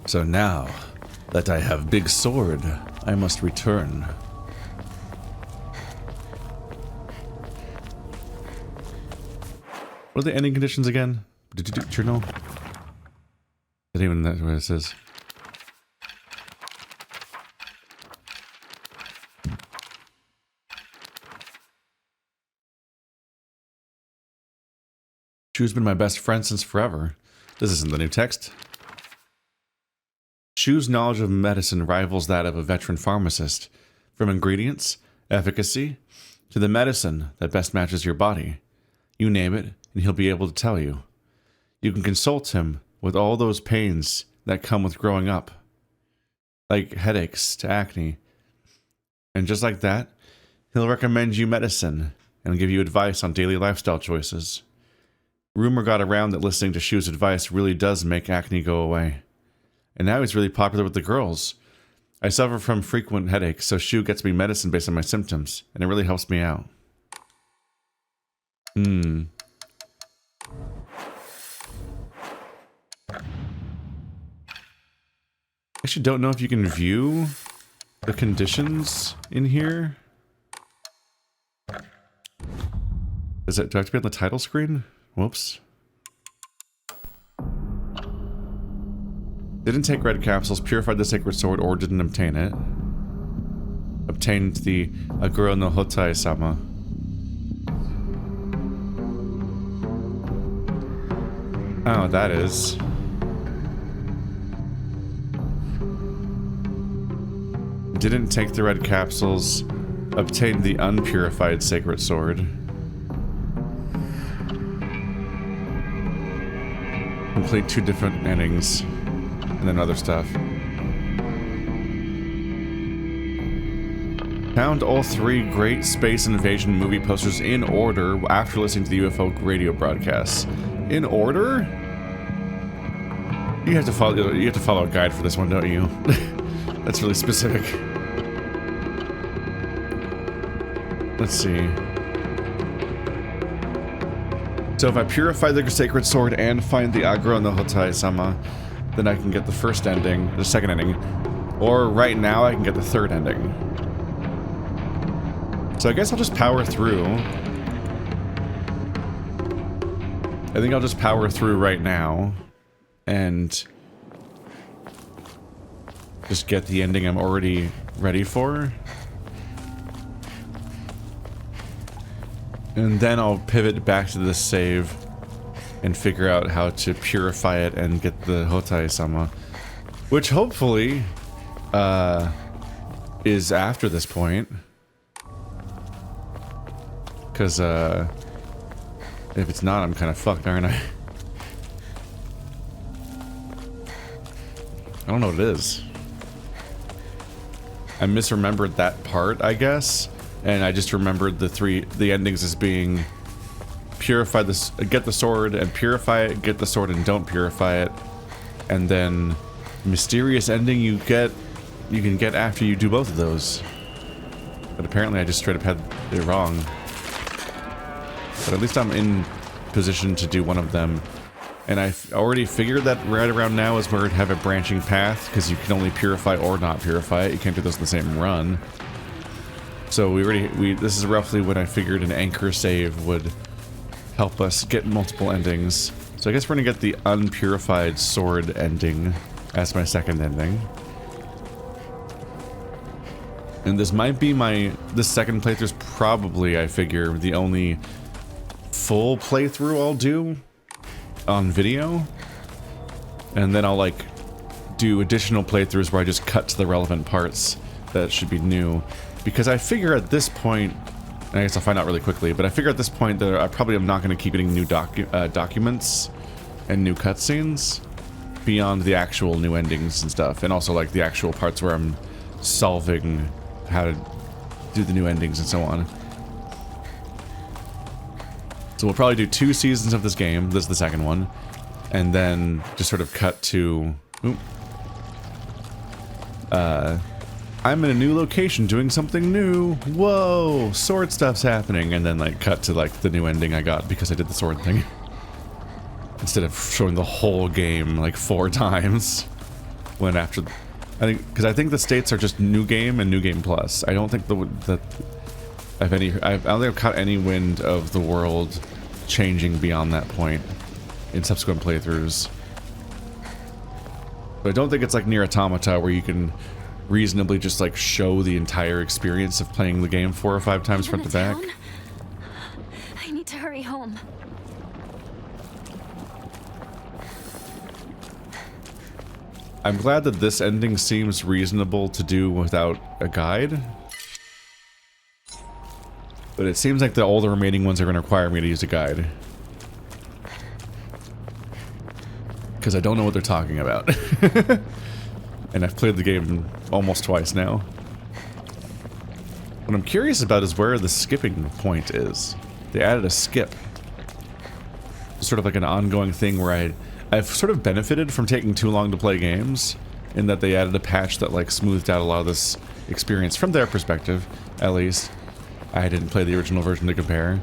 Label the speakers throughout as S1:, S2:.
S1: So now that I have big sword, I must return. What are the ending conditions again? Did you do journal? Not even that's what it says. Shu's been my best friend since forever. This isn't the new text. Shu's knowledge of medicine rivals that of a veteran pharmacist. From ingredients, efficacy, to the medicine that best matches your body. You name it, and he'll be able to tell you. You can consult him with all those pains that come with growing up. Like headaches to acne. And just like that, he'll recommend you medicine and give you advice on daily lifestyle choices. Rumor got around that listening to Shu's advice really does make acne go away. And now he's really popular with the girls. I suffer from frequent headaches, so Shu gets me medicine based on my symptoms, and it really helps me out. I actually don't know if you can view the conditions in here. Do I have to be on the title screen? Whoops. Didn't take red capsules, purified the sacred sword, or didn't obtain it. Obtained the Aguro no Hotai-sama. Oh, that is. Didn't take the red capsules, obtained the unpurified sacred sword. Complete 2 different endings, and then other stuff. Found all 3 great space invasion movie posters in order after listening to the UFO radio broadcasts. In order? You have to follow a guide for this one, don't you? That's really specific. Let's see. So if I purify the sacred sword and find the Aguro no Hotai-sama, then I can get the first ending, the second ending. Or right now I can get the third ending. So I guess I'll just power through. I think I'll just power through right now and just get the ending I'm already ready for. And then I'll pivot back to this save and figure out how to purify it and get the Hotai-sama. Which hopefully is after this point. Because if it's not, I'm kind of fucked, aren't I? I don't know what it is. I misremembered that part, I guess. And I just remembered the endings as being purify this, get the sword and purify it, get the sword and don't purify it, and then mysterious ending you can get after you do both of those. But apparently I just straight up had it wrong. But at least I'm in position to do one of them. And I already figured that right around now is where it'd have a branching path, because you can only purify or not purify it. You can't do those in the same run. So this is roughly when I figured an anchor save would help us get multiple endings. So I guess we're gonna get the unpurified sword ending as my second ending. And this might be this second playthrough's probably, I figure, the only full playthrough I'll do on video. And then I'll like do additional playthroughs where I just cut to the relevant parts that should be new. Because I figure at this point, and I guess I'll find out really quickly, but I figure at this point that I probably am not going to keep getting new documents and new cutscenes beyond the actual new endings and stuff, and also like the actual parts where I'm solving how to do the new endings and so on. So we'll probably do 2 seasons of this game, this is the second one, and then just sort of cut to... I'm in a new location doing something new. Whoa, sword stuff's happening. And then like cut to like the new ending I got because I did the sword thing. Instead of showing the whole game like 4 times. when after, because I think the states are just New Game and New Game Plus. I don't think I don't think I've caught any wind of the world changing beyond that point in subsequent playthroughs. But I don't think it's like Nier Automata where you can reasonably just like show the entire experience of playing the game 4 or 5 times front to back.
S2: I need to hurry home.
S1: I'm glad that this ending seems reasonable to do without a guide. But it seems like all the remaining ones are going to require me to use a guide. Because I don't know what they're talking about. And I've played the game almost twice now. What I'm curious about is where the skipping point is. They added a skip. Sort of like an ongoing thing where I've sort of benefited from taking too long to play games, in that they added a patch that like smoothed out a lot of this experience from their perspective, at least. I didn't play the original version to compare.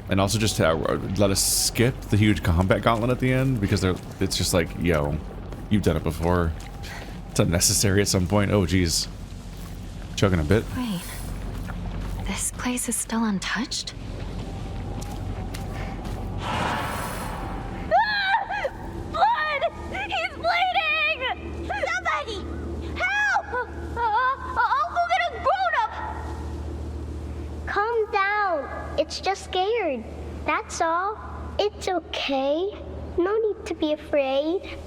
S1: And also just to let us skip the huge combat gauntlet at the end, because it's just like, yo, you've done it before. It's unnecessary at some point. Oh, geez. Chugging a bit.
S2: Wait. This place is still untouched?
S3: Blood! He's bleeding! Somebody! Help! I'll go get a grown-up! Calm down. It's just scared. That's all. It's okay. No need to be afraid.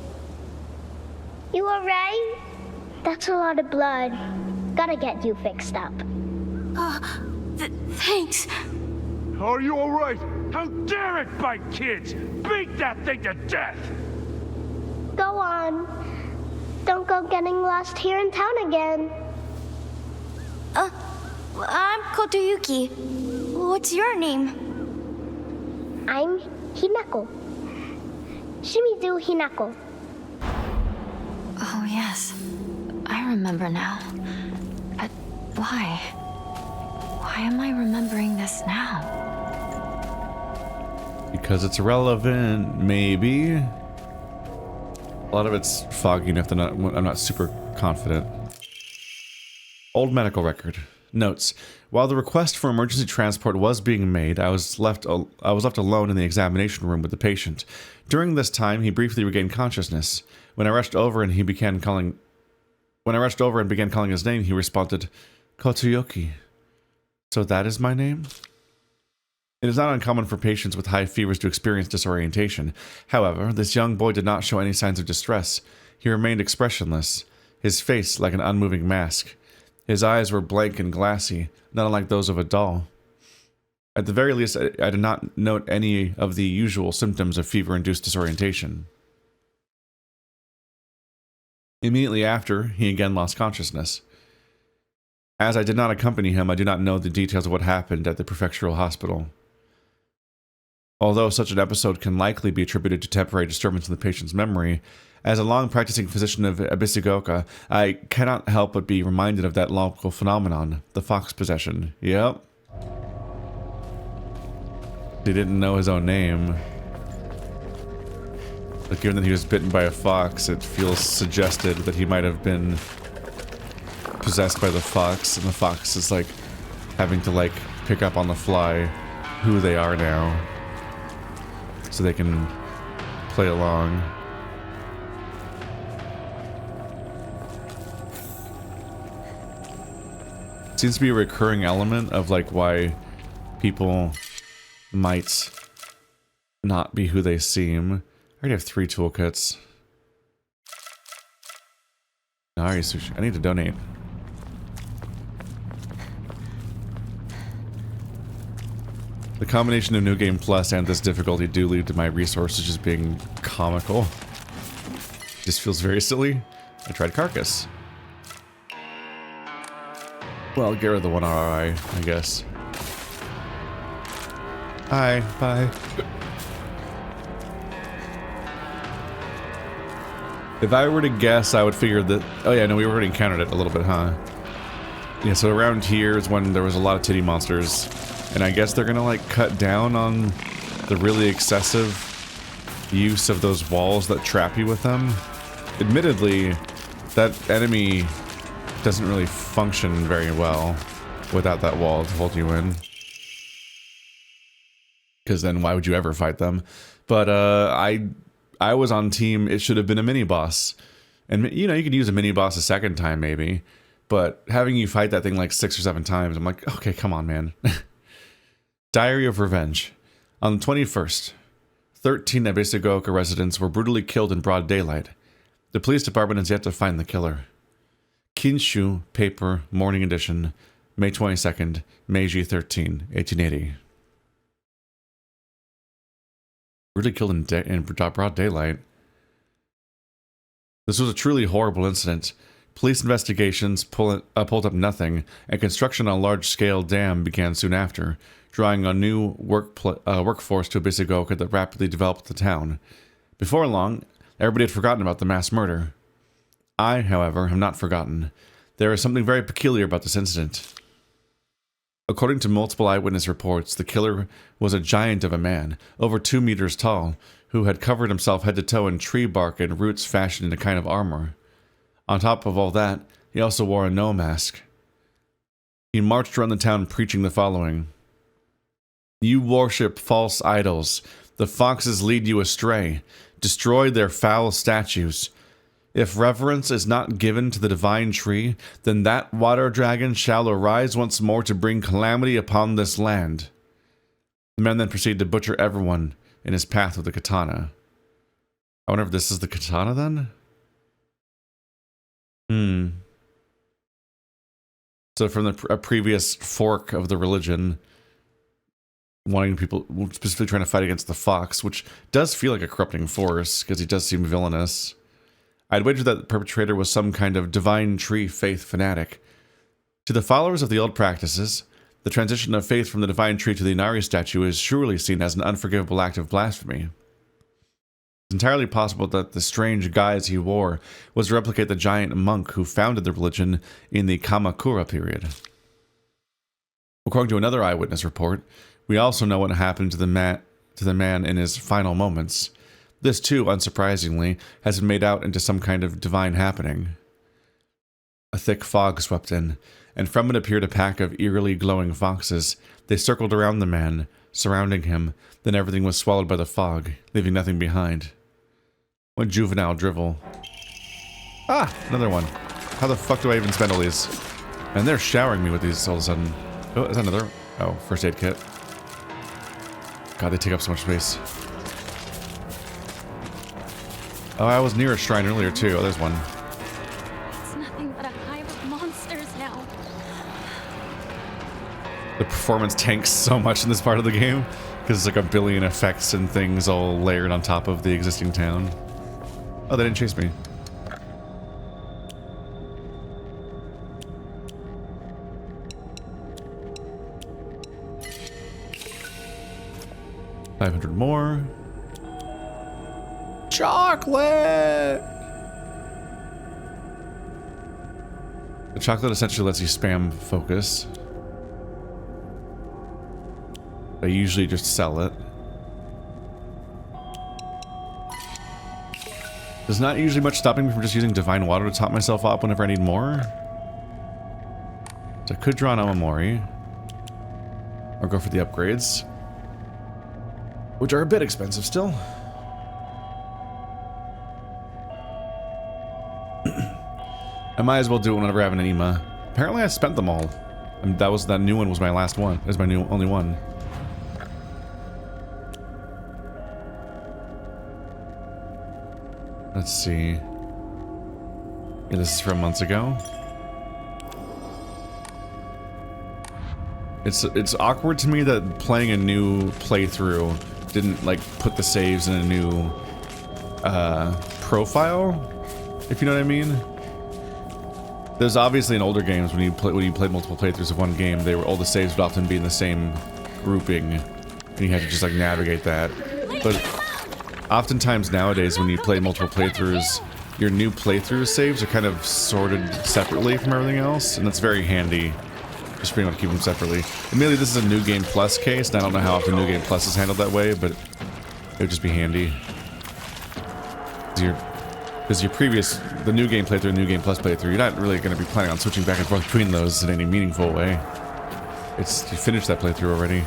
S3: You alright? That's a lot of blood. Gotta get you fixed up.
S2: Thanks.
S4: Are you all right? How dare it bite kids? Beat that thing to death!
S3: Go on. Don't go getting lost here in town again.
S5: I'm Kotoyuki. What's your name?
S3: I'm Hinako. Shimizu Hinako.
S2: Oh, yes. I remember now. But why? Why am I remembering this now?
S1: Because it's relevant, maybe. A lot of it's foggy enough that I'm not super confident. Old medical record. Notes. While the request for emergency transport was being made, I was left alone in the examination room with the patient. During this time, he briefly regained consciousness. When I rushed over and began calling his name, he responded, "Kotoyuki. So that is my name?" It is not uncommon for patients with high fevers to experience disorientation. However, this young boy did not show any signs of distress. He remained expressionless, his face like an unmoving mask. His eyes were blank and glassy, not unlike those of a doll. At the very least, I did not note any of the usual symptoms of fever-induced disorientation. Immediately after, he again lost consciousness. As I did not accompany him, I do not know the details of what happened at the prefectural hospital. Although such an episode can likely be attributed to temporary disturbance in the patient's memory, as a long-practicing physician of Ebisugaoka, I cannot help but be reminded of that local phenomenon, the fox possession. Yep. He didn't know his own name. But given that he was bitten by a fox, it feels suggested that he might have been possessed by the fox, and the fox is like having to like pick up on the fly who they are now so they can play along. Seems to be a recurring element of like why people might not be who they seem. I already have 3 toolkits. Alright, sushi. I need to donate. The combination of New Game Plus and this difficulty do lead to my resources just being comical. Just feels very silly. I tried Carcass. Well, get rid of the 1 RI, I guess. Hi, bye. If I were to guess, I would figure that... Oh yeah, no, we already encountered it a little bit, huh? Yeah, so around here is when there was a lot of titty monsters. And I guess they're gonna, like, cut down on the really excessive use of those walls that trap you with them. Admittedly, That enemy doesn't really function very well without that wall to hold you in. Because then why would you ever fight them? But I was on team, it should have been a mini-boss. And, you know, you could use a mini-boss a second time, maybe. But having you fight that thing like 6 or 7 times, I'm like, okay, come on, man. Diary of Revenge. On the 21st, 13 Ebisugaoka residents were brutally killed in broad daylight. The police department has yet to find the killer. Kinshu Paper, Morning Edition, May 22nd, Meiji 13, 1880. Brutally killed in broad daylight. This was a truly horrible incident. Police investigations pulled up nothing, and construction on a large-scale dam began soon after, drawing a new workforce to Ebisugaoka that rapidly developed the town. Before long, everybody had forgotten about the mass murder. I, however, have not forgotten. There is something very peculiar about this incident. According to multiple eyewitness reports, the killer was a giant of a man, over 2 meters tall, who had covered himself head to toe in tree bark and roots fashioned into a kind of armor. On top of all that, he also wore a no mask. He marched around the town preaching the following: "You worship false idols. The foxes lead you astray. Destroy their foul statues. If reverence is not given to the divine tree, then that water dragon shall arise once more to bring calamity upon this land." The man then proceeded to butcher everyone in his path with a katana. I wonder if this is the katana then? So from a previous fork of the religion, wanting people, specifically trying to fight against the fox, which does feel like a corrupting force, because he does seem villainous. I'd wager that the perpetrator was some kind of divine tree faith fanatic. To the followers of the old practices, the transition of faith from the divine tree to the Inari statue is surely seen as an unforgivable act of blasphemy. It's entirely possible that the strange guise he wore was to replicate the giant monk who founded the religion in the Kamakura period. According to another eyewitness report, we also know what happened to the man in his final moments. This too, unsurprisingly, has been made out into some kind of divine happening. A thick fog swept in, and from it appeared a pack of eerily glowing foxes. They circled around the man, surrounding him, then everything was swallowed by the fog, leaving nothing behind. What juvenile drivel. Ah, another one. How the fuck do I even spend all these? And they're showering me with these all of a sudden. Oh, is that another? Oh, first aid kit. God, they take up so much space. Oh, I was near a shrine earlier too. Oh, there's one.
S2: It's nothing but a hive of monsters now.
S1: The performance tanks so much in this part of the game because it's like a billion effects and things all layered on top of the existing town. Oh, they didn't chase me. $500 more. Chocolate! The chocolate essentially lets you spam focus. I usually just sell it. There's not usually much stopping me from just using divine water to top myself up whenever I need more. So I could draw an Amamori. Or go for the upgrades. Which are a bit expensive still. I might as well do it whenever I have an Enema. Apparently I spent them all. That new one was my last one. It was my only one. Let's see. Yeah, this is from months ago. It's awkward to me that playing a new playthrough didn't like put the saves in a new profile, if you know what I mean. There's obviously in older games when you played multiple playthroughs of one game, all the saves would often be in the same grouping, and you had to just like navigate that. But oftentimes nowadays, when you play multiple playthroughs, your new playthrough saves are kind of sorted separately from everything else, and that's very handy. Just being able to keep them separately. Admittedly, this is a New Game Plus case, and I don't know how often New Game Plus is handled that way, but it would just be handy. Because the new game playthrough and new game plus playthrough, you're not really going to be planning on switching back and forth between those in any meaningful way. You finished that playthrough already.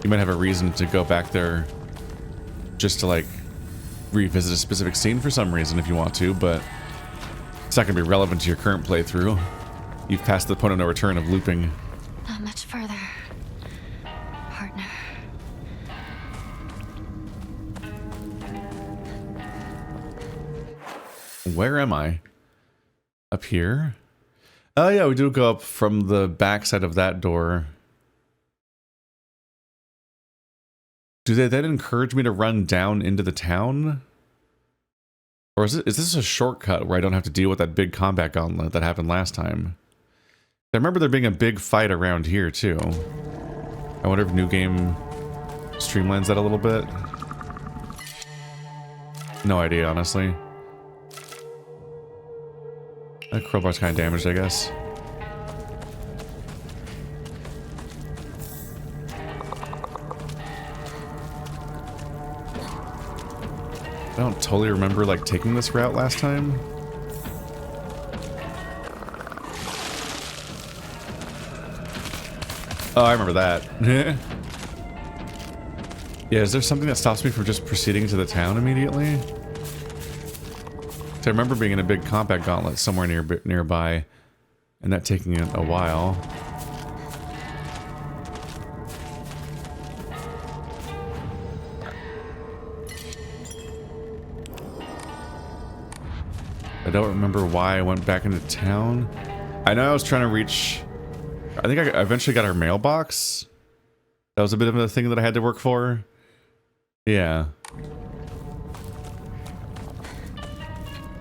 S1: You might have a reason to go back there just to like revisit a specific scene for some reason if you want to, but it's not going to be relevant to your current playthrough. You've passed the point of no return of looping.
S2: Not much further, partner.
S1: Where am I? Up here? Oh yeah, we do go up from the backside of that door. Do they then encourage me to run down into the town? Or is this a shortcut where I don't have to deal with that big combat gauntlet that happened last time? I remember there being a big fight around here too. I wonder if New Game streamlines that a little bit. No idea, honestly. That crowbar's kind of damaged, I guess. I don't totally remember like taking this route last time. Oh, I remember that. Yeah, is there something that stops me from just proceeding to the town immediately? I remember being in a big combat gauntlet somewhere nearby, and that taking a while. I don't remember why I went back into town. I know I was trying to reach... I think I eventually got our mailbox. That was a bit of a thing that I had to work for. Yeah.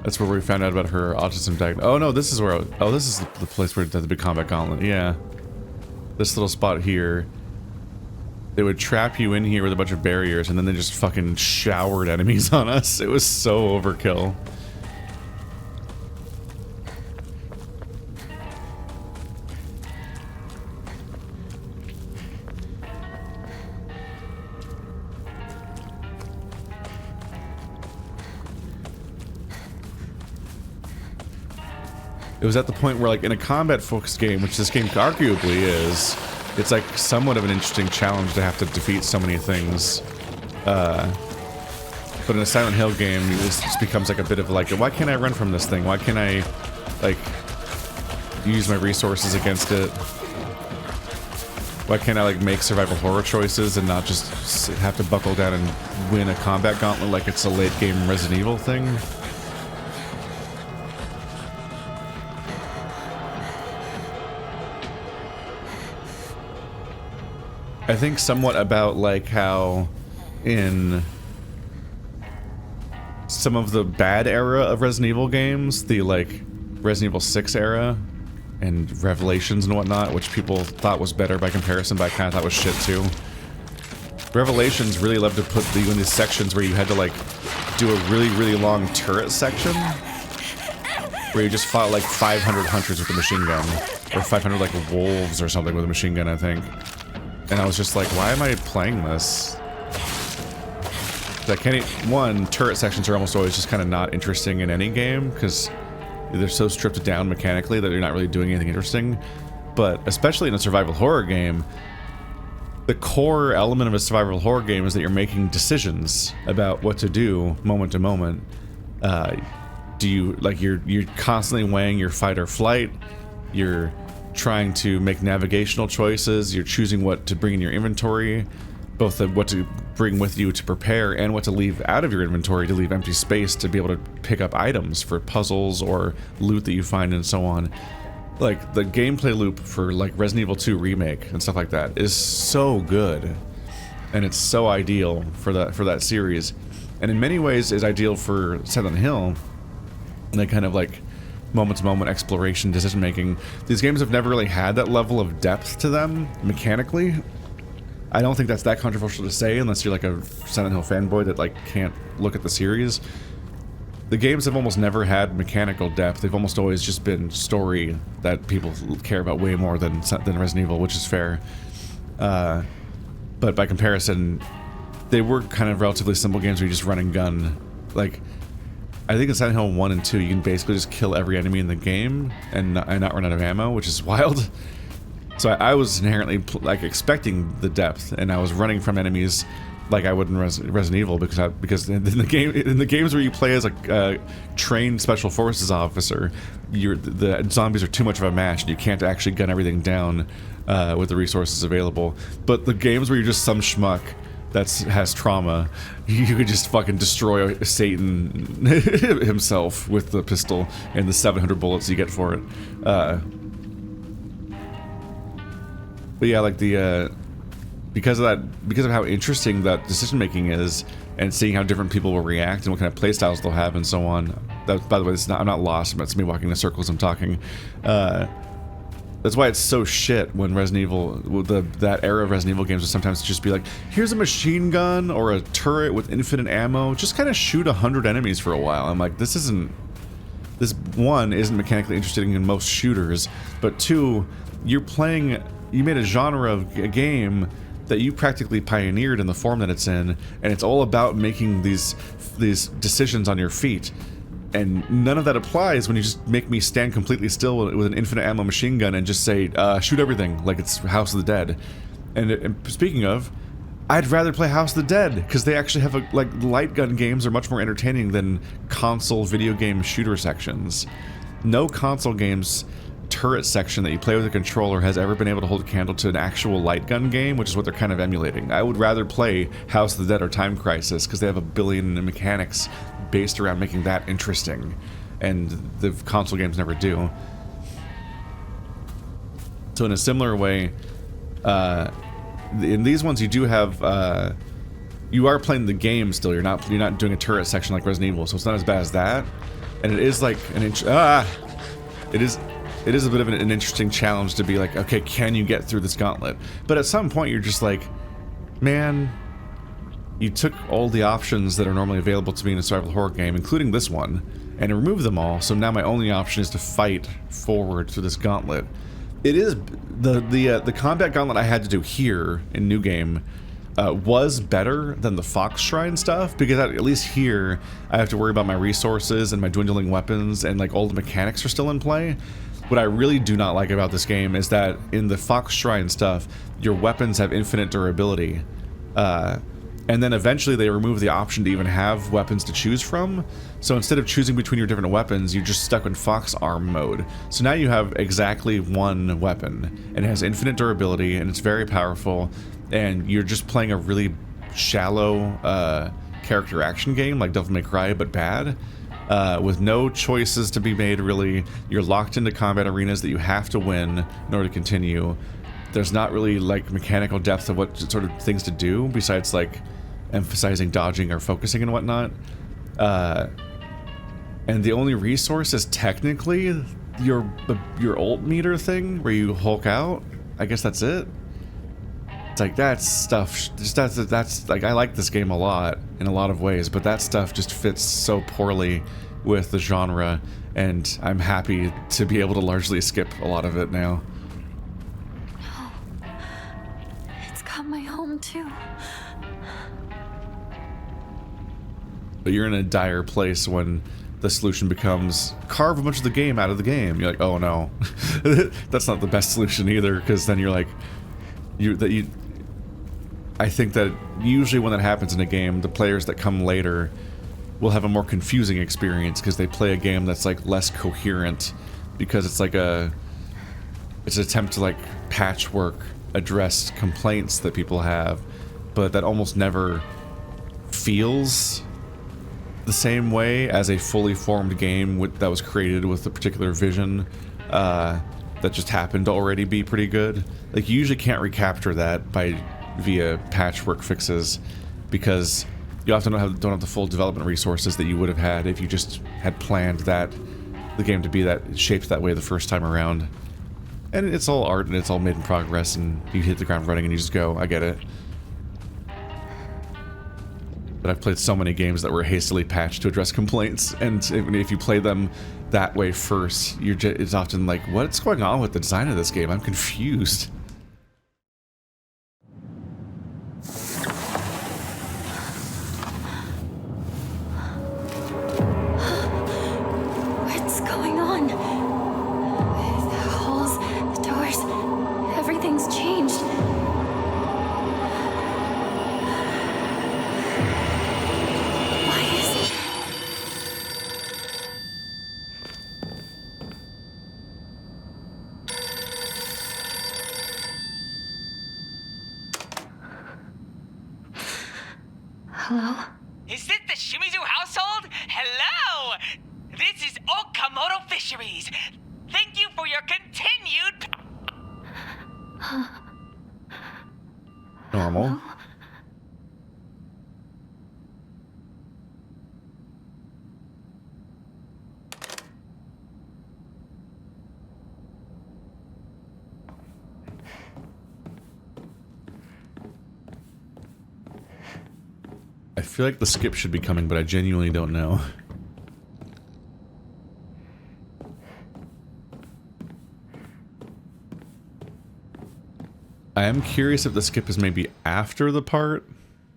S1: That's where we found out about her autism diagnosis. Oh no, this is where oh, this is the place where it does the big combat gauntlet. Yeah. This little spot here. They would trap you in here with a bunch of barriers and then they just fucking showered enemies on us. It was so overkill. It was at the point where, like, in a combat-focused game, which this game arguably is, it's like somewhat of an interesting challenge to have to defeat so many things. But in a Silent Hill game, this just becomes like a bit of like, why can't I run from this thing? Why can't I, like, use my resources against it? Why can't I, like, make survival horror choices and not just have to buckle down and win a combat gauntlet like it's a late-game Resident Evil thing? I think somewhat about like how in some of the bad era of Resident Evil games, the like Resident Evil 6 era and Revelations and whatnot, which people thought was better by comparison, but I kind of thought was shit too. Revelations really loved to put you in these sections where you had to like do a really long turret section where you just fought like 500 hunters with a machine gun, or 500 like wolves or something with a machine gun, I think. And I was just like, why am I playing this? Like, one, turret sections are almost always just kind of not interesting in any game, because they're so stripped down mechanically that you're not really doing anything interesting. But especially in a survival horror game, the core element of a survival horror game is that you're making decisions about what to do moment to moment. Do you, like, you're constantly weighing your fight or flight, you're trying to make navigational choices, you're choosing what to bring in your inventory, both what to bring with you to prepare and what to leave out of your inventory to leave empty space to be able to pick up items for puzzles or loot that you find and so on. Like, the gameplay loop for like Resident Evil 2 Remake and stuff like that is so good, and it's so ideal for that series, and in many ways is ideal for Silent Hill. And they kind of like moment-to-moment exploration, decision-making. These games have never really had that level of depth to them, mechanically. I don't think that's that controversial to say, unless you're like a Silent Hill fanboy that like can't look at the series. The games have almost never had mechanical depth. They've almost always just been story that people care about way more than Resident Evil, which is fair. But by comparison, they were kind of relatively simple games where you just run and gun. Like, I think in Silent Hill 1 and 2, you can basically just kill every enemy in the game and not run out of ammo, which is wild. So I was inherently like expecting the depth, and I was running from enemies like I would in Resident Evil because in the games where you play as a trained special forces officer, the zombies are too much of a match, and you can't actually gun everything down with the resources available. But the games where you're just some schmuck that has trauma, you could just fucking destroy Satan himself with the pistol and the 700 bullets you get for it. But yeah, like because of how interesting that decision making is, and seeing how different people will react and what kind of playstyles they'll have and so on. That, by the way, I'm not lost. It's me walking in circles. I'm talking. That's why it's so shit when Resident Evil, that era of Resident Evil games would sometimes just be like, here's a machine gun or a turret with infinite ammo. Just kind of shoot 100 enemies for a while. I'm like, this one isn't mechanically interesting in most shooters, but two, you made a genre of a game that you practically pioneered in the form that it's in, and it's all about making these decisions on your feet. And none of that applies when you just make me stand completely still with an infinite ammo machine gun and just say, shoot everything, like it's House of the Dead. And speaking of, I'd rather play House of the Dead, because they actually have like light gun games are much more entertaining than console video game shooter sections. No console games turret section that you play with a controller has ever been able to hold a candle to an actual light gun game, which is what they're kind of emulating. I would rather play House of the Dead or Time Crisis, because they have a billion mechanics based around making that interesting, and the console games never do. So in a similar way, in these ones you do have, you are playing the game still. You're not doing a turret section like Resident Evil, so it's not as bad as that. And it is like an it is a bit of an interesting challenge to be like, okay, can you get through this gauntlet? But at some point you're just like, man, you took all the options that are normally available to me in a survival horror game, including this one, and removed them all, so now my only option is to fight forward through this gauntlet. It is the combat gauntlet I had to do here in New Game was better than the Fox Shrine stuff, because at least here I have to worry about my resources and my dwindling weapons, and like all the mechanics are still in play. What I really do not like about this game is that in the Fox Shrine stuff, your weapons have infinite durability. And then eventually they remove the option to even have weapons to choose from. So instead of choosing between your different weapons, you're just stuck in Fox Arm mode. So now you have exactly one weapon, and it has infinite durability, and it's very powerful, and you're just playing a really shallow character action game like Devil May Cry, but bad. With no choices to be made, really. You're locked into combat arenas that you have to win in order to continue. There's not really like mechanical depth of what sort of things to do besides like emphasizing dodging or focusing and whatnot. And the only resource is technically your ult meter thing where you Hulk out. I guess that's it. It's like that stuff. That's like, I like this game a lot in a lot of ways, but that stuff just fits so poorly with the genre, and I'm happy to be able to largely skip a lot of it now.
S2: It's got my home too.
S1: But you're in a dire place when the solution becomes carve a bunch of the game out of the game. You're like, oh no, that's not the best solution either, because then you're like, I think that usually when that happens in a game, the players that come later will have a more confusing experience because they play a game that's like less coherent, because it's like it's an attempt to like patchwork address complaints that people have, but that almost never feels the same way as a fully formed game that was created with a particular vision that just happened to already be pretty good. Like, you usually can't recapture that via patchwork fixes, because you often don't have the full development resources that you would have had if you just had planned the game to be shaped that way the first time around. And it's all art, and it's all made in progress, and you hit the ground running and you just go, I get it. But I've played so many games that were hastily patched to address complaints, and if you play them that way first, it's often like, what's going on with the design of this game? I'm confused.
S2: What's going on? The halls, the doors, everything's changed. Why is it? Hello?
S6: Is this the Shimizu household? Hello! This is Okamoto Fisheries. Thank you for your continued...
S1: Normal. I feel like the skip should be coming, but I genuinely don't know. I am curious if the skip is maybe after the part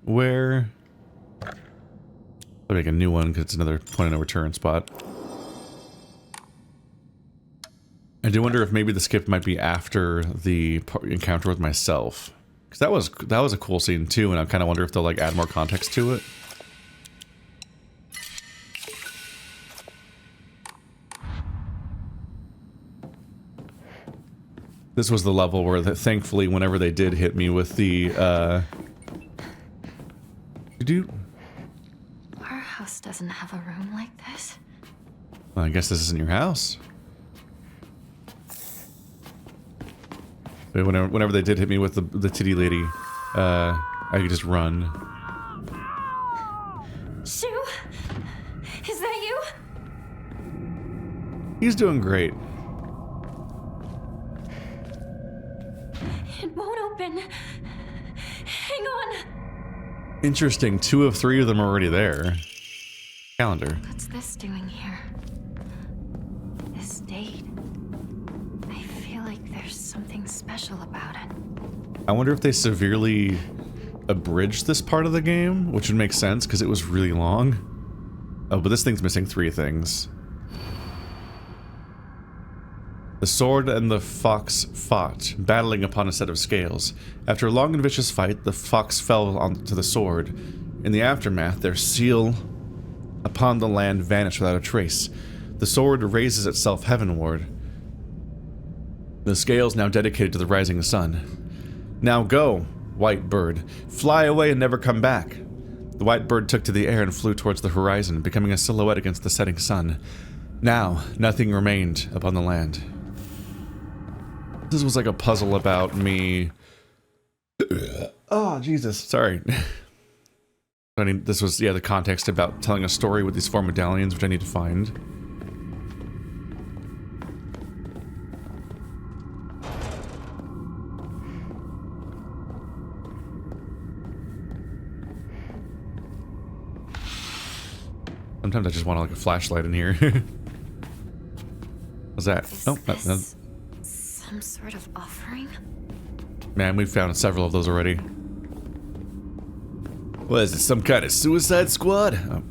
S1: where... I'll make a new one because it's another point of no return spot. I do wonder if maybe the skip might be after the encounter with myself. Because that was a cool scene too, and I kind of wonder if they'll like add more context to it. This was the level where, thankfully, whenever they did hit me with the,
S2: Our house doesn't have a room like this.
S1: Well, I guess this isn't your house. But whenever they did hit me with the titty lady, I could just run.
S2: Shu? Is that you?
S1: He's doing great.
S2: It won't open. Hang on.
S1: Interesting. 2 of 3 of them are already there. Calendar.
S2: What's this doing here? This date. I feel like there's something special about it.
S1: I wonder if they severely abridged this part of the game, which would make sense because it was really long. Oh, but this thing's missing 3 things. The sword and the fox fought, battling upon a set of scales. After a long and vicious fight, the fox fell onto the sword. In the aftermath, their seal upon the land vanished without a trace. The sword raises itself heavenward. The scales now dedicated to the rising sun. Now go, white bird. Fly away and never come back. The white bird took to the air and flew towards the horizon, becoming a silhouette against the setting sun. Now, nothing remained upon the land. This was like a puzzle about me. Oh, Jesus. Sorry. I mean, this was, yeah, the context about telling a story with these 4 medallions, which I need to find. Sometimes I just want like a flashlight in here. What's that?
S2: Is
S1: Oh,
S2: this some sort of offering?
S1: man, we've found several of those already. What is it, some kind of suicide squad? Oh.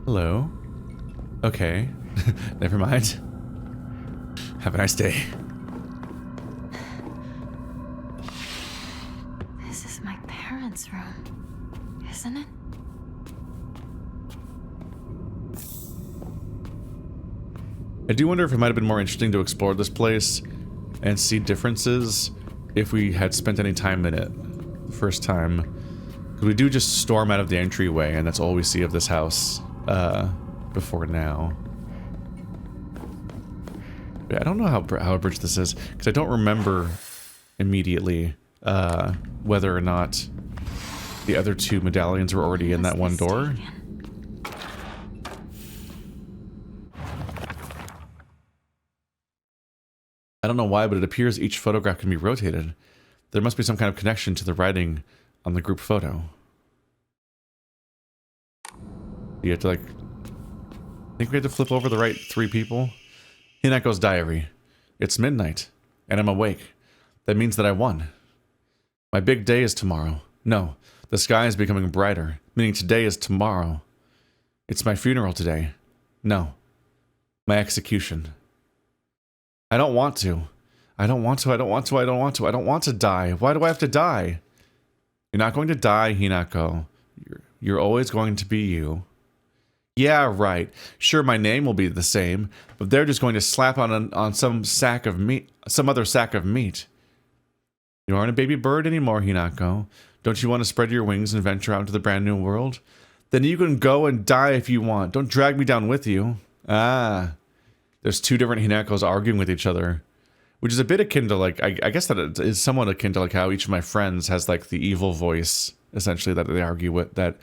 S1: Hello. Okay. Never mind. Have a nice day.
S2: This is my parents' room, isn't it?
S1: I do wonder if it might have been more interesting to explore this place and see differences if we had spent any time in it the first time. Because we do just storm out of the entryway, and that's all we see of this house before now. Yeah, I don't know how abridged this is, because I don't remember immediately whether or not the other 2 medallions were already in that one door. I don't know why, but it appears each photograph can be rotated. There must be some kind of connection to the writing on the group photo. You have to like... I think we have to flip over the right 3 people. Hinako's diary. It's midnight, and I'm awake. That means that I won. My big day is tomorrow. No, The sky is becoming brighter, meaning today is tomorrow. It's my funeral today. No. My execution. I don't want to. I don't want to, I don't want to, I don't want to. I don't want to die. Why do I have to die? You're not going to die, Hinako. You're always going to be you. Yeah, right. Sure, my name will be the same, but they're just going to slap on some sack of meat, some other sack of meat. You aren't a baby bird anymore, Hinako. Don't you want to spread your wings and venture out into the brand new world? Then you can go and die if you want. Don't drag me down with you. Ah. There's two different Hinakos arguing with each other, which is a bit akin to, like, I guess that it is somewhat akin to, like, how each of my friends has, like, the evil voice, essentially, that they argue with, that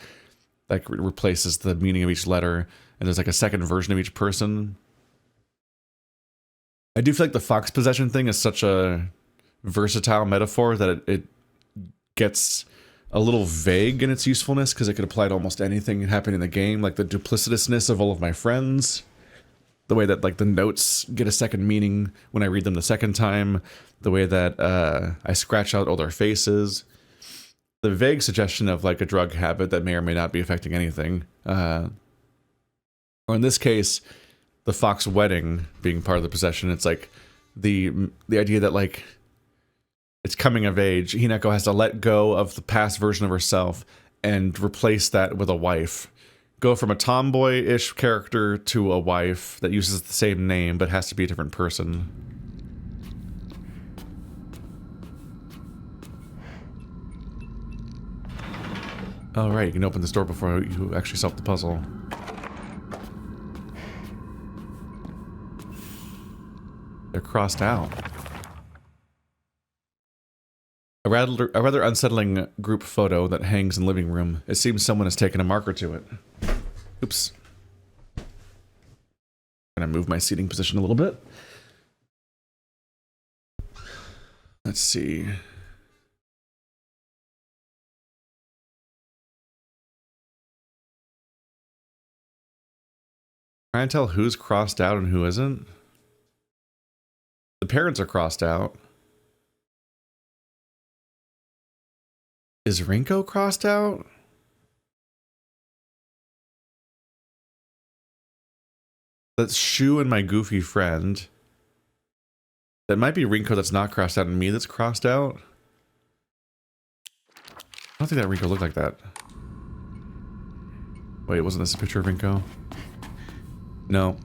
S1: like replaces the meaning of each letter, and there's like a second version of each person. I do feel like the fox possession thing is such a versatile metaphor that it gets a little vague in its usefulness, because it could apply to almost anything happening in the game, like the duplicitousness of all of my friends, the way that like the notes get a second meaning when I read them the second time, the way that I scratch out all their faces. The vague suggestion of like a drug habit that may or may not be affecting anything. Or in this case, the fox wedding being part of the possession. It's like the idea that like it's coming of age. Hinako has to let go of the past version of herself and replace that with a wife. Go from a tomboy-ish character to a wife that uses the same name but has to be a different person. Oh, right, you can open this door before you actually solve the puzzle. They're crossed out. A rather unsettling group photo that hangs in the living room. It seems someone has taken a marker to it. Oops. I'm gonna move my seating position a little bit. Let's see. Trying to tell who's crossed out and who isn't. The parents are crossed out. Is Rinko crossed out? That's Shu and my goofy friend. That might be Rinko that's not crossed out and me that's crossed out. I don't think that Rinko looked like that. Wait, wasn't this a picture of Rinko? No.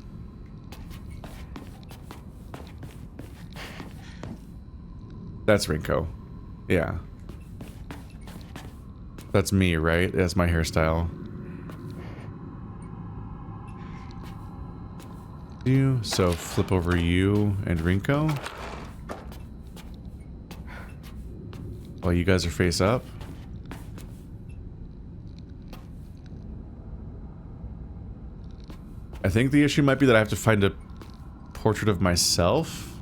S1: That's Rinko. Yeah. That's me, right? That's my hairstyle. So flip over you and Rinko. While you guys are face up. I think the issue might be that I have to find a portrait of myself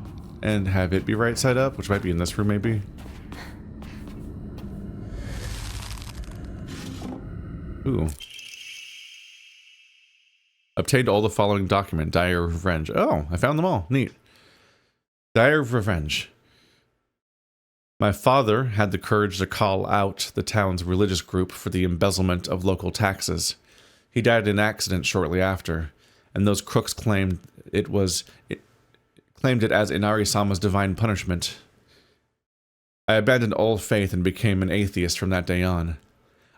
S1: and have it be right side up, which might be in this room maybe. Ooh. Obtained all the following document. Diary of Revenge. Oh, I found them all. Neat. Diary of Revenge. My father had the courage to call out the town's religious group for the embezzlement of local taxes. He died in an accident shortly after, and those crooks claimed it as Inari-sama's divine punishment. I abandoned all faith and became an atheist from that day on.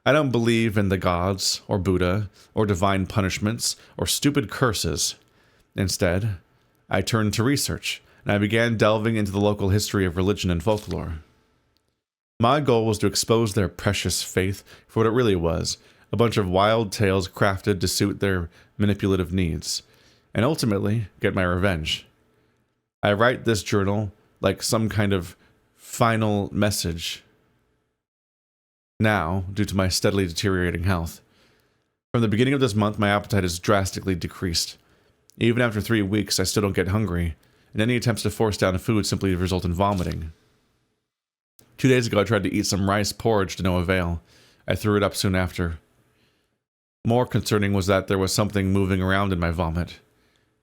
S1: I don't believe in the gods, or Buddha, or divine punishments, or stupid curses. Instead, I turned to research, and I began delving into the local history of religion and folklore. My goal was to expose their precious faith for what it really was, a bunch of wild tales crafted to suit their manipulative needs, and ultimately get my revenge. I write this journal like some kind of final message. Now, due to my steadily deteriorating health. From the beginning of this month, my appetite has drastically decreased. Even after 3 weeks, I still don't get hungry, and any attempts to force down food simply result in vomiting. 2 days ago, I tried to eat some rice porridge to no avail. I threw it up soon after. More concerning was that there was something moving around in my vomit.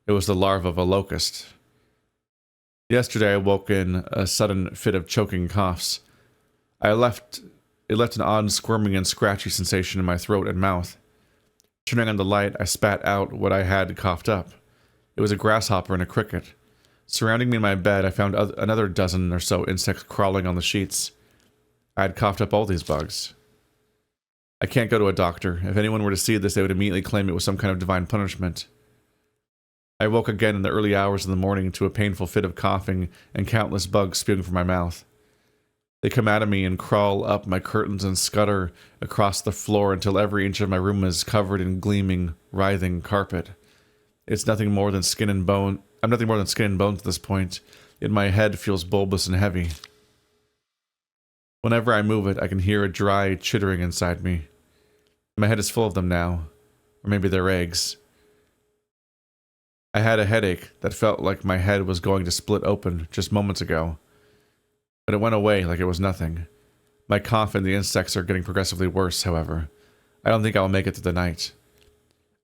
S1: It was the larva of a locust. Yesterday, I woke in a sudden fit of choking coughs. I left it left an odd squirming and scratchy sensation in my throat and mouth. Turning on the light, I spat out what I had coughed up. It was a grasshopper and a cricket. Surrounding me in my bed, I found another dozen or so insects crawling on the sheets. I had coughed up all these bugs. I can't go to a doctor. If anyone were to see this, they would immediately claim it was some kind of divine punishment. I woke again in the early hours of the morning to a painful fit of coughing and countless bugs spewing from my mouth. They come out of me and crawl up my curtains and scutter across the floor until every inch of my room is covered in gleaming, writhing carpet. It's nothing more than skin and bone. I'm nothing more than skin and bones at this point, yet my head feels bulbous and heavy. Whenever I move it, I can hear a dry chittering inside me. My head is full of them now, or maybe they're eggs. I had a headache that felt like my head was going to split open just moments ago. But it went away like it was nothing. My cough and the insects are getting progressively worse, however. I don't think I'll make it through the night.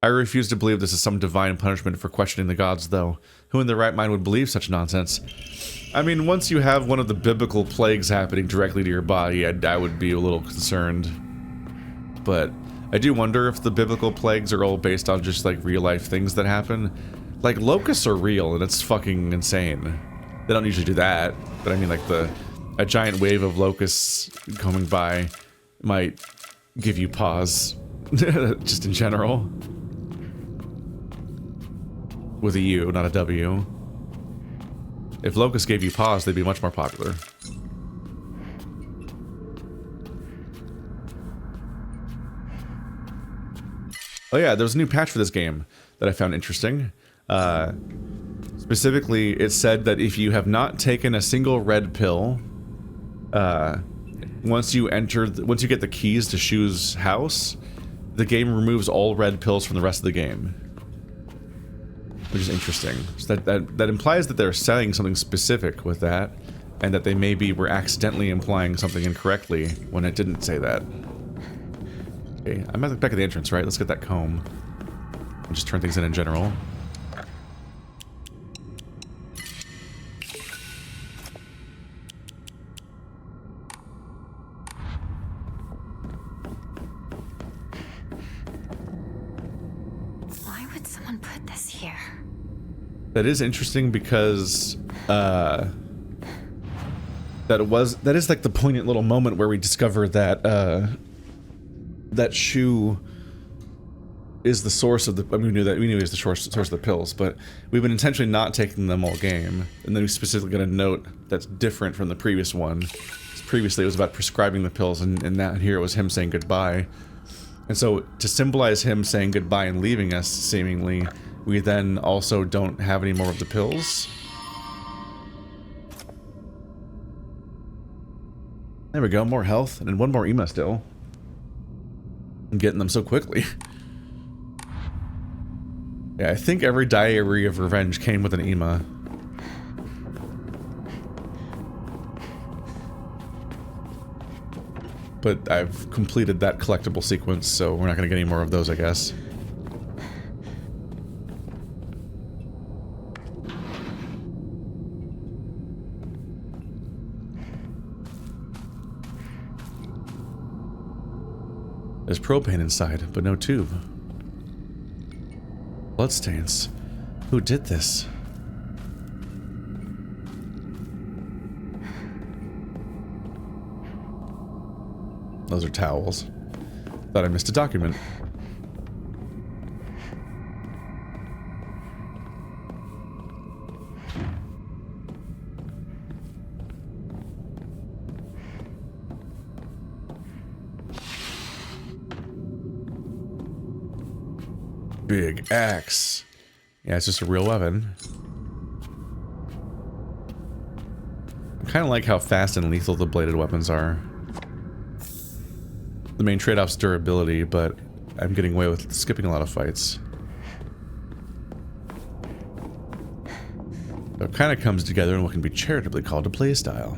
S1: I refuse to believe this is some divine punishment for questioning the gods, though. Who in their right mind would believe such nonsense? I mean, once you have one of the biblical plagues happening directly to your body, I would be a little concerned. But I do wonder if the biblical plagues are all based on just, like, real-life things that happen. Like, locusts are real, and it's fucking insane. They don't usually do that, but I mean, like, a giant wave of locusts coming by might give you pause, just in general. With a U, not a W. If locusts gave you pause, they'd be much more popular. Oh yeah, there was a new patch for this game that I found interesting. Specifically, it said that if you have not taken a single red pill, once you get the keys to Shu's house, the game removes all red pills from the rest of the game. Which is interesting. So that implies that they're saying something specific with that, and that they maybe were accidentally implying something incorrectly when it didn't say that. Okay, I'm at the back of the entrance, right? Let's get that comb. And just turn things in general.
S2: Why would someone put this here?
S1: That is interesting because that is like the poignant little moment where we discover that that Shu is the source of the. I mean, we knew he was the source of the pills, but we've been intentionally not taking them all game, and then we specifically got a note that's different from the previous one. Previously, it was about prescribing the pills, and now here it was him saying goodbye. And so, to symbolize him saying goodbye and leaving us, seemingly, we then also don't have any more of the pills. There we go, more health, and one more Ima still. I'm getting them so quickly. Yeah, I think every Diary of Revenge came with an Ima. But I've completed that collectible sequence, so we're not going to get any more of those, I guess. There's propane inside, but no tube. Bloodstains. Who did this? Those are towels. Thought I missed a document. Big axe. Yeah, it's just a real weapon. I kind of like how fast and lethal the bladed weapons are. The main trade-off's durability, but I'm getting away with skipping a lot of fights. So it kind of comes together in what can be charitably called a playstyle.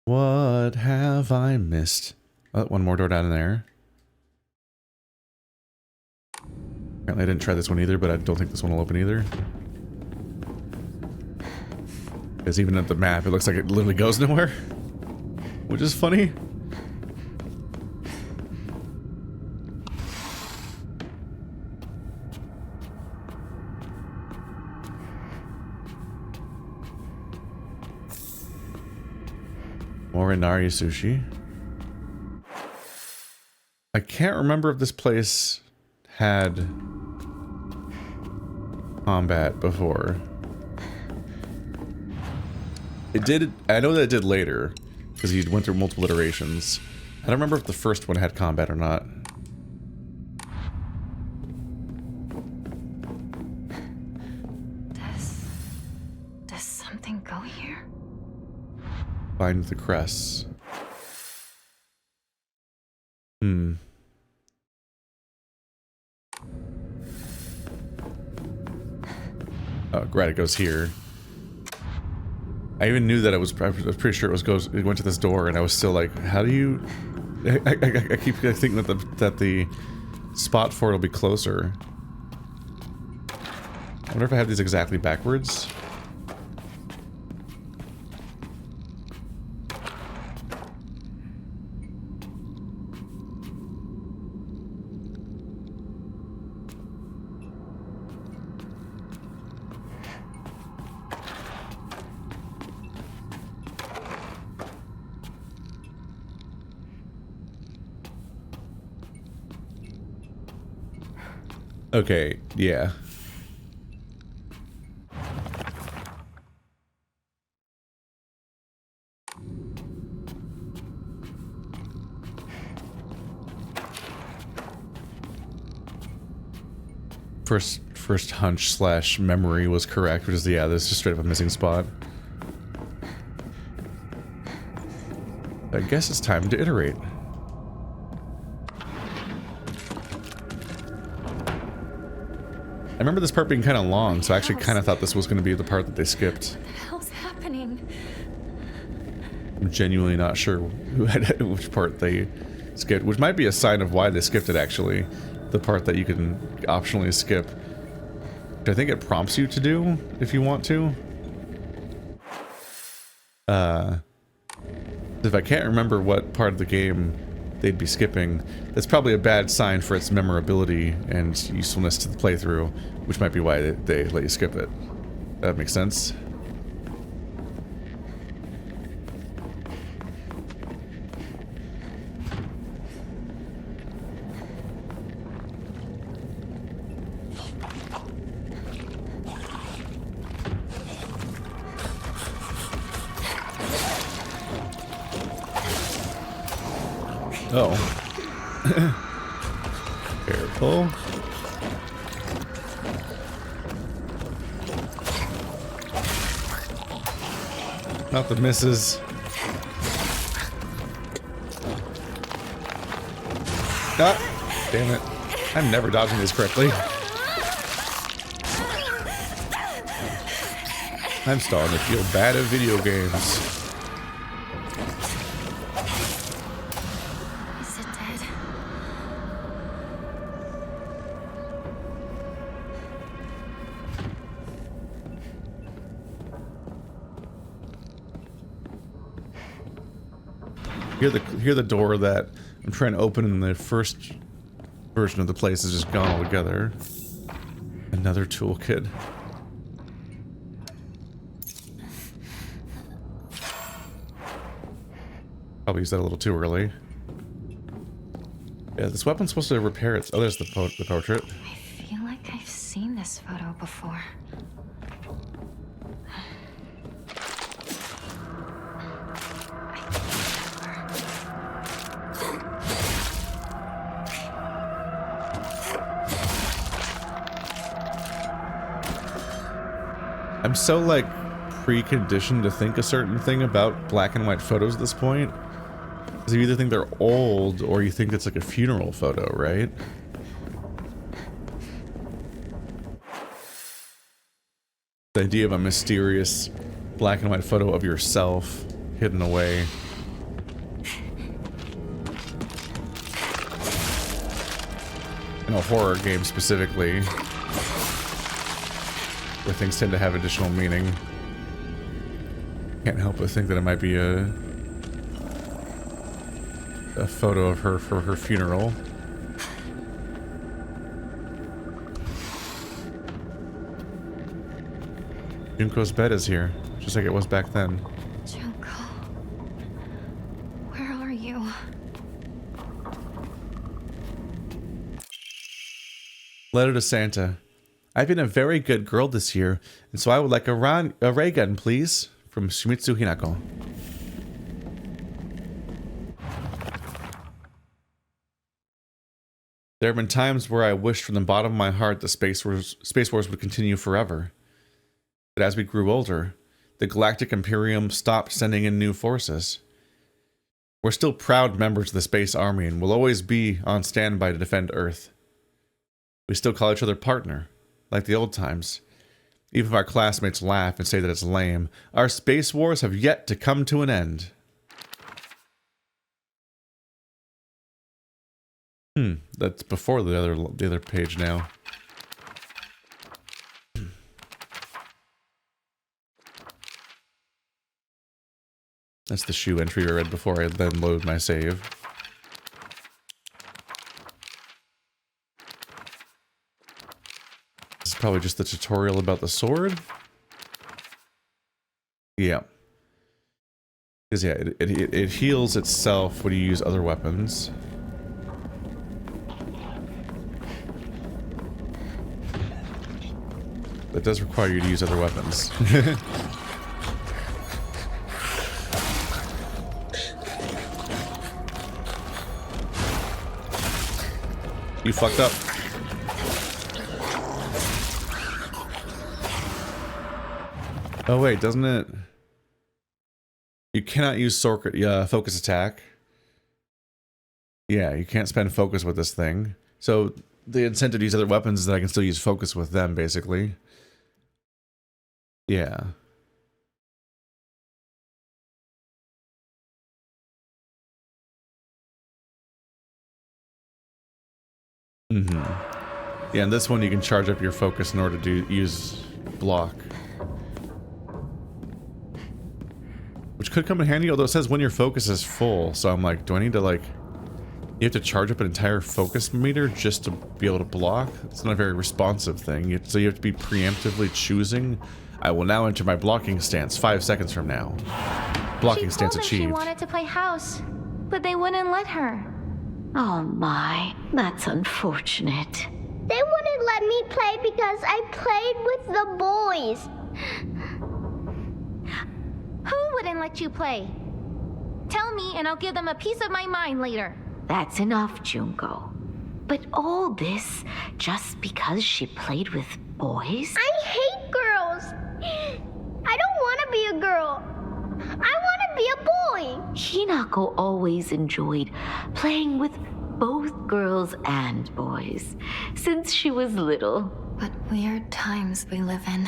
S1: What have I missed? Oh, one more door down there. Apparently I didn't try this one either, but I don't think this one will open either. Because even at the map, it looks like it literally goes nowhere. which is funny. Morinari sushi. I can't remember if this place had combat before. It did. I know that it did later because he went through multiple iterations. I don't remember if the first one had combat or not.
S2: Does something go here?
S1: Find the crests. Oh, great, it goes here. I even knew that I was pretty sure it went to this door, and I was still like, how do you... I keep thinking that the spot for it will be closer. I wonder if I have these exactly backwards. Okay, yeah. First hunch slash memory was correct, which is, yeah, this is just straight up a missing spot. I guess it's time to iterate. I remember this part being kind of long, so I actually kind of thought this was going to be the part that they skipped.
S2: What the hell's happening?
S1: I'm genuinely not sure which part they skipped, which might be a sign of why they skipped it, actually. The part that you can optionally skip. Which I think it prompts you to do, if you want to. If I can't remember what part of the game they'd be skipping, that's probably a bad sign for its memorability and usefulness to the playthrough, which might be why they let you skip it. That makes sense. Oh. Careful. Not the misses. Ah, damn it. I'm never dodging this correctly. I'm starting to feel bad at video games. Hear the door that I'm trying to open in the first version of the place is just gone altogether. Another toolkit. Probably used that a little too early. Yeah, this weapon's supposed to repair its... Oh, there's the portrait.
S2: I feel like I've seen this photo before.
S1: I'm so, like, preconditioned to think a certain thing about black and white photos at this point. Because you either think they're old, or you think it's like a funeral photo, right? The idea of a mysterious black and white photo of yourself hidden away. In a horror game specifically. Where things tend to have additional meaning. Can't help but think that it might be a a photo of her for her funeral. Junko's bed is here, just like it was back then.
S2: Junko, where are you?
S1: Letter to Santa. I've been a very good girl this year, and so I would like a ray gun, please. From Shimizu Hinako. There have been times where I wished from the bottom of my heart that Space Wars would continue forever. But as we grew older, the Galactic Imperium stopped sending in new forces. We're still proud members of the Space Army and will always be on standby to defend Earth. We still call each other partner, like the old times. Even if our classmates laugh and say that it's lame, our Space Wars have yet to come to an end. That's before the other page now. That's the shoe entry I read before I then load my save. This is probably just the tutorial about the sword. Yeah. Because yeah, it heals itself when you use other weapons. That does require you to use other weapons. You fucked up. Oh wait, doesn't it? You cannot use focus attack. Yeah, you can't spend focus with this thing. So the incentive to use other weapons is that I can still use focus with them, basically. Yeah. Yeah, and this one you can charge up your focus in order to use block. Which could come in handy, although it says when your focus is full, so I'm like, do I need to like... You have to charge up an entire focus meter just to be able to block? It's not a very responsive thing, so you have to be preemptively choosing. I will now enter my blocking stance 5 seconds from now. Blocking stance achieved.
S5: She wanted to play house, but they wouldn't let her.
S7: Oh my, that's unfortunate.
S3: They wouldn't let me play because I played with the boys.
S5: Who wouldn't let you play? Tell me and I'll give them a piece of my mind later.
S7: That's enough, Junko. But all this just because she played with boys?
S3: I hate girls. I don't want to be a girl. I want to be a boy.
S7: Hinako always enjoyed playing with both girls and boys since she was little.
S2: What weird times we live in.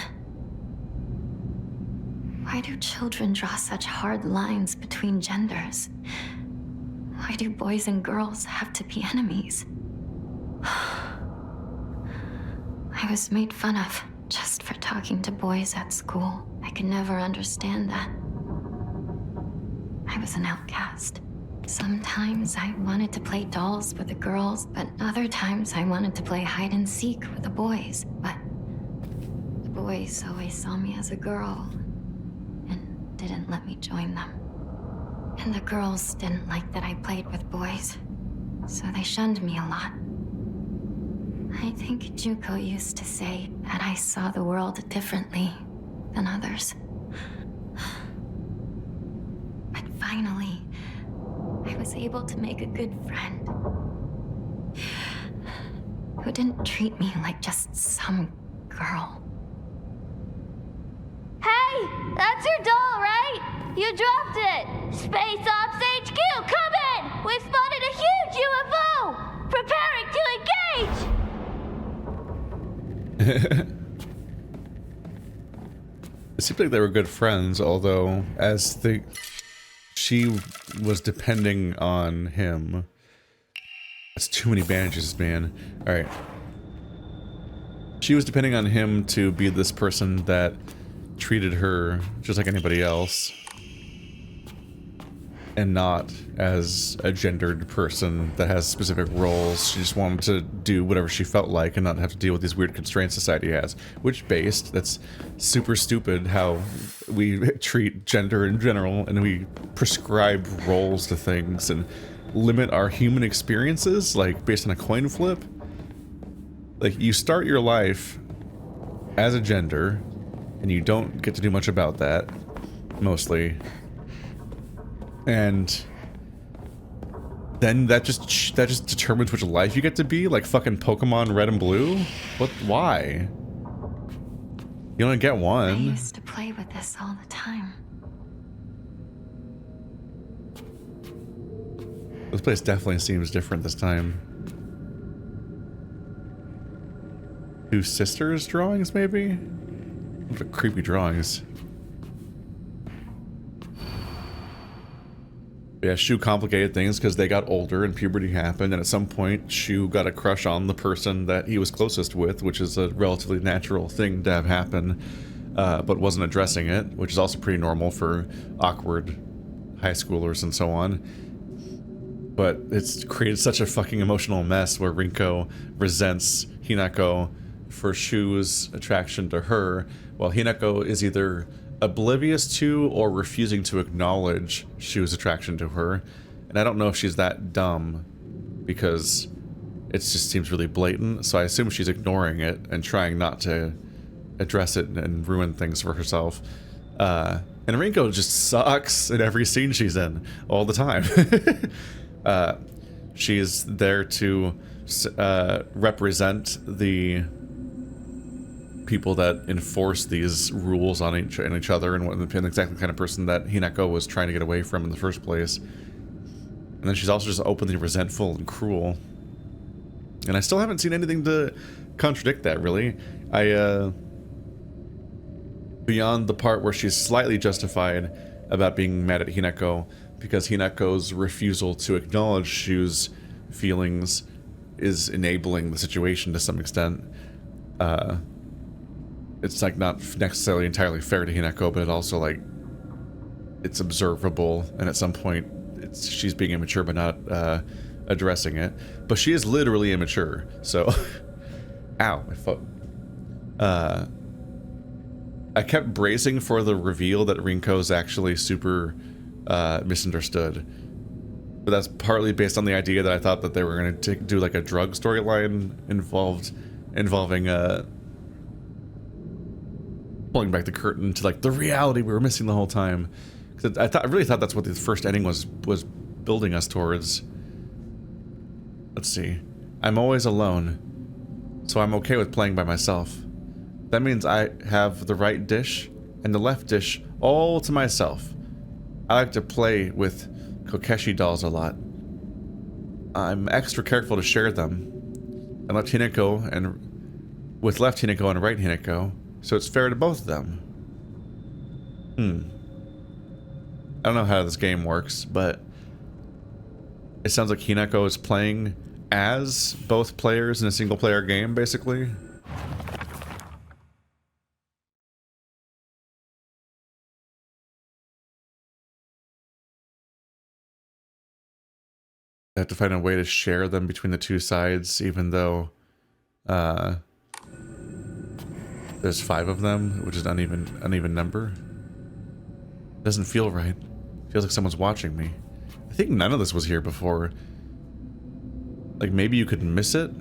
S2: Why do children draw such hard lines between genders? Why do boys and girls have to be enemies? I was made fun of just for talking to boys at school. I could never understand that. I was an outcast. Sometimes I wanted to play dolls with the girls, but other times I wanted to play hide and seek with the boys. But the boys always saw me as a girl and didn't let me join them. And the girls didn't like that I played with boys, so they shunned me a lot. I think Junko used to say that I saw the world differently than others. But finally, I was able to make a good friend who didn't treat me like just some girl.
S3: Hey, that's your doll, right? You dropped it. Space Ops HQ, come in. We've spotted a huge UFO. Preparing to engage.
S1: It seemed like they were good friends, although she was depending on him. That's too many bandages, man. Alright. She was depending on him to be this person that treated her just like anybody else. and not as a gendered person that has specific roles. She just wanted to do whatever she felt like and not have to deal with these weird constraints society has. Which based, that's super stupid how we treat gender in general and we prescribe roles to things and limit our human experiences, like based on a coin flip. Like, you start your life as a gender and you don't get to do much about that, mostly. And then that just determines which life you get to be, like fucking Pokemon Red and Blue? What? Why? You only get one.
S2: I used to play with this all the time.
S1: This place definitely seems different this time. Two sisters drawings, maybe? What are creepy drawings. Yeah, Shu complicated things because they got older and puberty happened, and at some point Shu got a crush on the person that he was closest with, which is a relatively natural thing to have happen, but wasn't addressing it, which is also pretty normal for awkward high schoolers and so on. But it's created such a fucking emotional mess where Rinko resents Hinako for Shu's attraction to her, while Hinako is either oblivious to or refusing to acknowledge Shu's attraction to her. And I don't know if she's that dumb, because it just seems really blatant, so I assume she's ignoring it and trying not to address it and ruin things for herself. And Rinko just sucks in every scene she's in, all the time. She's there to represent the people that enforce these rules on each other, and exactly the kind of person that Hinako was trying to get away from in the first place. And then she's also just openly resentful and cruel. And I still haven't seen anything to contradict that, really. Beyond the part where she's slightly justified about being mad at Hinako because Hinako's refusal to acknowledge Shu's feelings is enabling the situation to some extent. It's like not necessarily entirely fair to Hinako, but also like it's observable, and at some point she's being immature but not addressing it. But she is literally immature, so ow, my foot. I kept bracing for the reveal that Rinko's actually super misunderstood, but that's partly based on the idea that I thought that they were going to do like a drug storyline involving pulling back the curtain to like the reality we were missing the whole time. I really thought that's what the first ending was building us towards. Let's see. I'm always alone, so I'm okay with playing by myself. That means I have the right dish and the left dish all to myself. I like to play with Kokeshi dolls a lot. I'm extra careful to share them. And left Hinako and right Hinako, so it's fair to both of them. I don't know how this game works, but it sounds like Hinako is playing as both players in a single player game, basically. I have to find a way to share them between the two sides, even though there's 5 of them, which is an uneven number. Doesn't feel right. Feels like someone's watching me. I think none of this was here before. Like, maybe you could miss it,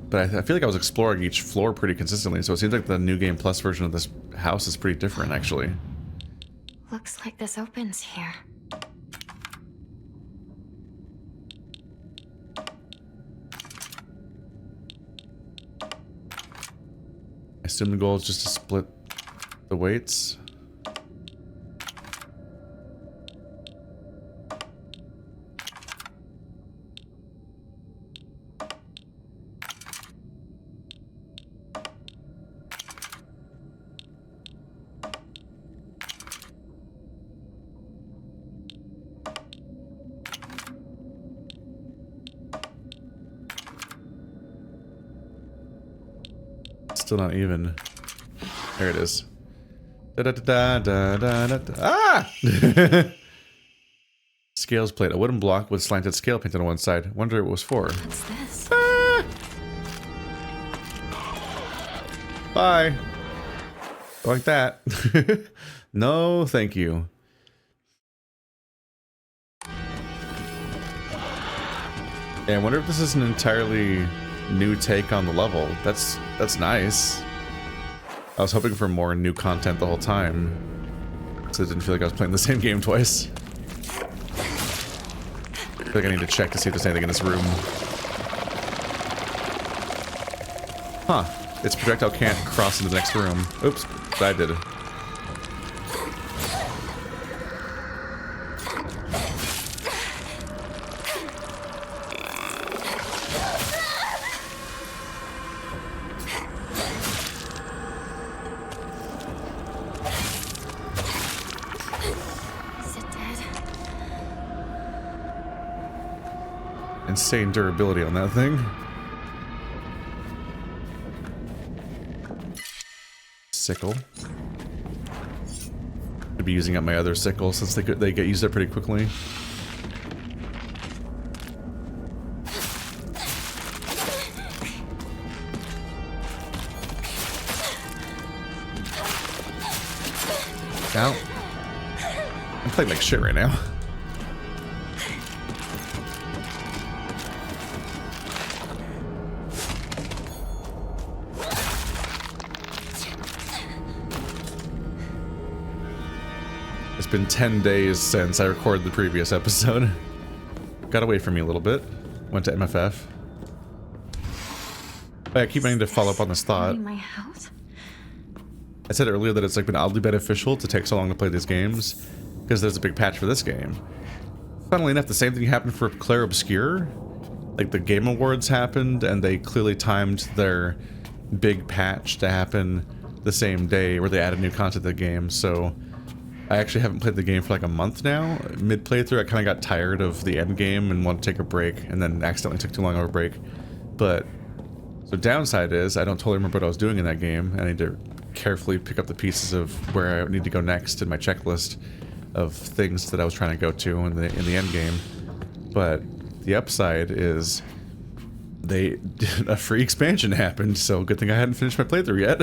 S1: but I feel like I was exploring each floor pretty consistently, so it seems like the New Game Plus version of this house is pretty different, actually.
S2: Looks like this opens here.
S1: I assume the goal is just to split the weights. Still not even. There it is. Da, da, da, da, da, da, da. Ah! scales plate. A wooden block with slanted scale painted on one side. Wonder what it was for.
S2: What's this?
S1: Ah! Bye. Like that. No, thank you. Yeah, I wonder if this is an entirely new take on the level. That's nice. I was hoping for more new content the whole time, so it didn't feel like I was playing the same game twice. I feel like I need to check to see if there's anything in this room. Huh. Its projectile can't cross into the next room. Oops. I did. Insane durability on that thing. Sickle. I'd be using up my other sickle since they get used up pretty quickly. Ow. I'm playing like shit right now. It's been 10 days since I recorded the previous episode. Got away from me a little bit. Went to MFF. I keep meaning to follow up on this thought.
S2: My house?
S1: I said earlier that it's like been oddly beneficial to take so long to play these games because there's a big patch for this game. Funnily enough, the same thing happened for Claire Obscure. Like the Game Awards happened and they clearly timed their big patch to happen the same day where they added new content to the game. So I actually haven't played the game for like a month now. Mid playthrough I kind of got tired of the end game and wanted to take a break and then accidentally took too long of a break. But so downside is I don't totally remember what I was doing in that game. I need to carefully pick up the pieces of where I need to go next in my checklist of things that I was trying to go to in the end game. But the upside is a free expansion happened, so good thing I hadn't finished my playthrough yet.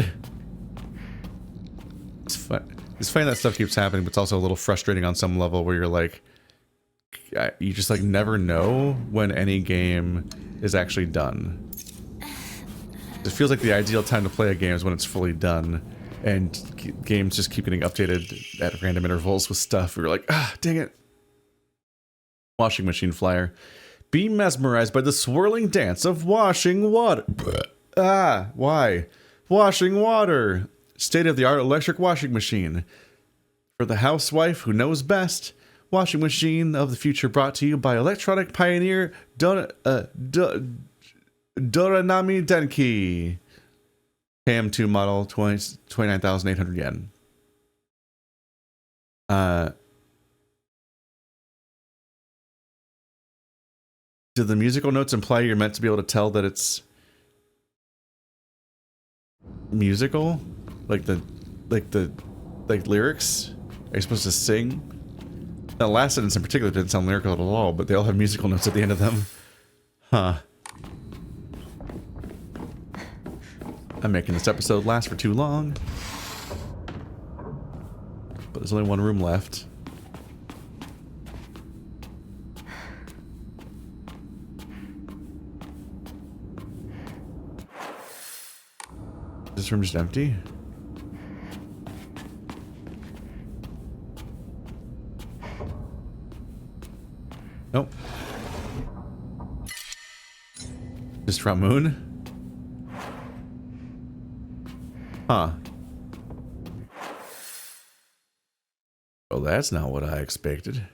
S1: It's fun. It's funny that stuff keeps happening, but it's also a little frustrating on some level where you're like, you just like never know when any game is actually done. It feels like the ideal time to play a game is when it's fully done, and games just keep getting updated at random intervals with stuff. We're like, ah, dang it. Washing machine flyer. Be mesmerized by the swirling dance of washing water. Ah, why? Washing water. State-of-the-art electric washing machine. For the housewife who knows best. Washing machine of the future brought to you by electronic pioneer Doranami Denki. KM2 model, 29,800 yen. Do the musical notes imply you're meant to be able to tell that it's musical? Like lyrics? Are you supposed to sing? The last sentence in particular didn't sound lyrical at all, but they all have musical notes at the end of them. Huh. I'm making this episode last for too long. But there's only one room left. Is this room just empty? Nope. Just Ramoon? Huh. Well, that's not what I expected.